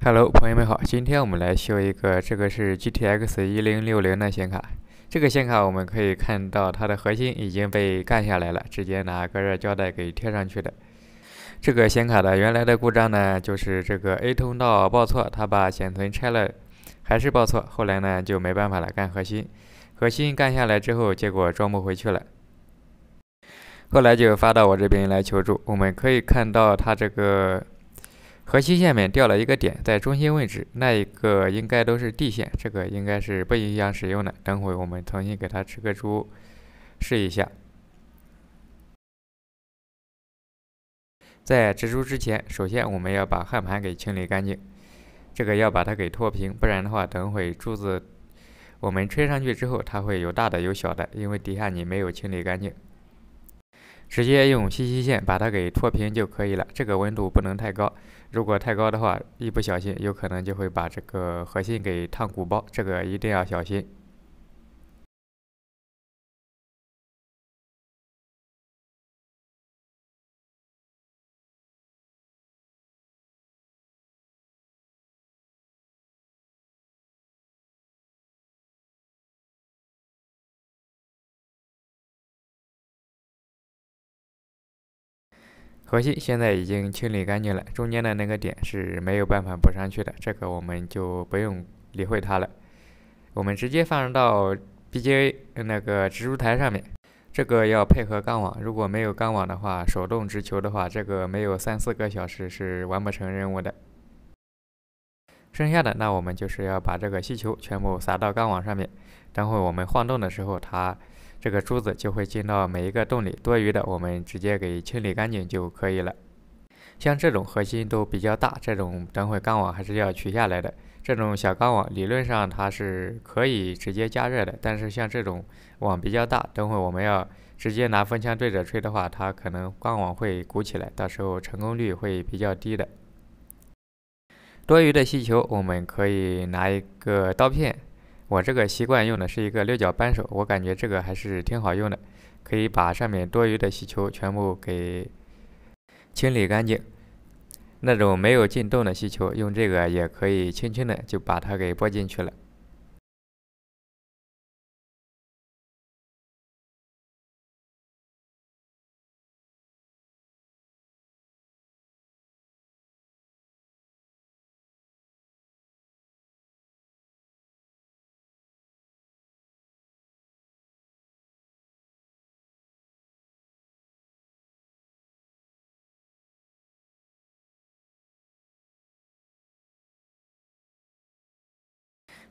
Hello，朋友们好，今天我们来修一个，这个是 GTX 1060的显卡。这个显卡我们可以看到它的核心已经被干下来了，直接拿隔热胶带给贴上去的。这个显卡的原来的故障呢，就是这个 A 通道报错，它把显存拆了，还是报错。后来呢就没办法了，干核心，核心干下来之后，结果装不回去了。后来就发到我这边来求助。我们可以看到它这个核心下面掉了一个点，在中心位置，那一个应该都是地线，这个应该是不影响使用的。等会我们重新给它吃个猪试一下。在植株之前，首先我们要把焊盘给清理干净，这个要把它给拖平，不然的话，等会珠子我们吹上去之后，它会有大的有小的，因为底下你没有清理干净。直接用吸气线把它给拖平就可以了，这个温度不能太高，如果太高的话，一不小心有可能就会把这个核心给烫鼓包，这个一定要小心。核心现在已经清理干净了，中间的那个点是没有办法补上去的，这个我们就不用理会它了。我们直接放到 BGA 那个植株台上面，这个要配合钢网，如果没有钢网的话，手动直球的话，这个没有3-4个小时是完不成任务的。剩下的那我们就是要把这个吸球全部撒到钢网上面，等会我们晃动的时候，它这个珠子就会进到每一个洞里，多余的我们直接给清理干净就可以了。像这种核心都比较大，这种等会钢网还是要取下来的。这种小钢网理论上它是可以直接加热的，但是像这种网比较大，等会我们要直接拿风枪对着吹的话，它可能钢网会鼓起来，到时候成功率会比较低的。多余的气球我们可以拿一个刀片，我这个习惯用的是一个6角扳手，我感觉这个还是挺好用的，可以把上面多余的气球全部给清理干净。那种没有进洞的气球，用这个也可以轻轻的就把它给拨进去了。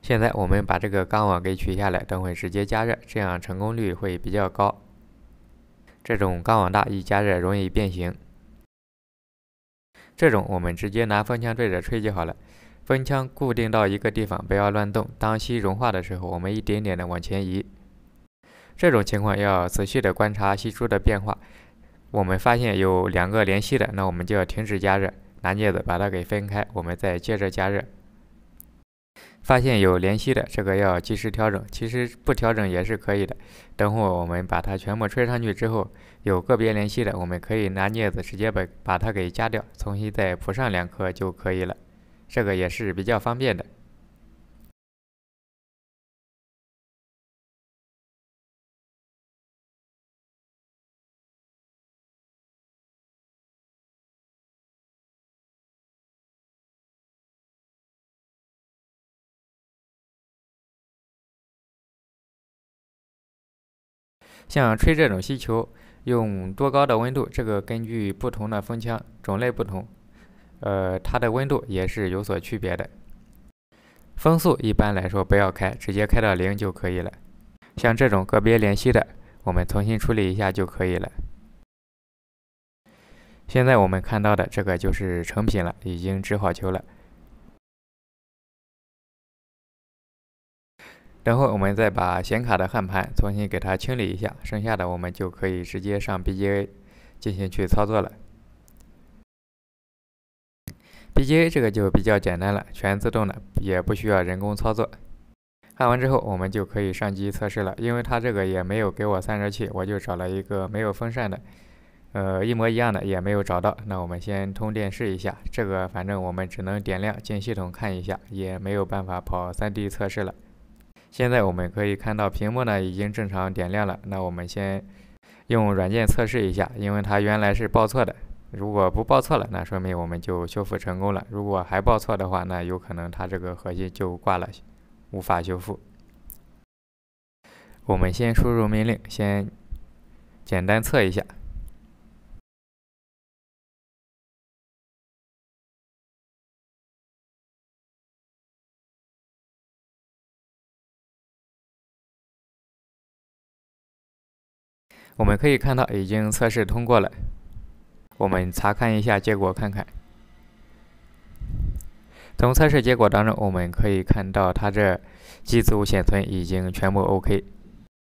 现在我们把这个钢网给取下来，等会直接加热，这样成功率会比较高。这种钢网大，一加热容易变形。这种我们直接拿风枪对着吹就好了，风枪固定到一个地方，不要乱动。当锡融化的时候，我们一点点的往前移。这种情况要仔细的观察锡珠的变化。我们发现有2个连锡的，那我们就要停止加热，拿镊子把它给分开，我们再接着加热。发现有连锡的，这个要及时调整，其实不调整也是可以的。等会我们把它全部吹上去之后，有个别连锡的，我们可以拿镊子直接把它给夹掉，重新再补上2颗就可以了。这个也是比较方便的。像吹这种锡球，用多高的温度，这个根据不同的风枪种类不同，它的温度也是有所区别的。风速一般来说不要开，直接开到0就可以了。像这种个别连锡的，我们重新处理一下就可以了。现在我们看到的这个就是成品了，已经织好球了。等会我们再把显卡的焊盘重新给它清理一下，剩下的我们就可以直接上 BGA 进行去操作了。BGA 这个就比较简单了，全自动的，也不需要人工操作。焊完之后，我们就可以上机测试了。因为它这个也没有给我散热器，我就找了一个没有风扇的，一模一样的也没有找到。那我们先通电试一下，这个反正我们只能点亮进系统看一下，也没有办法跑 3D 测试了。现在我们可以看到屏幕呢已经正常点亮了。那我们先用软件测试一下，因为它原来是报错的。如果不报错了，那说明我们就修复成功了。如果还报错的话，那有可能它这个核心就挂了，无法修复。我们先输入命令，先简单测一下。我们可以看到已经测试通过了。我们查看一下结果看看。从测试结果当中，我们可以看到它这机组显存已经全部 OK。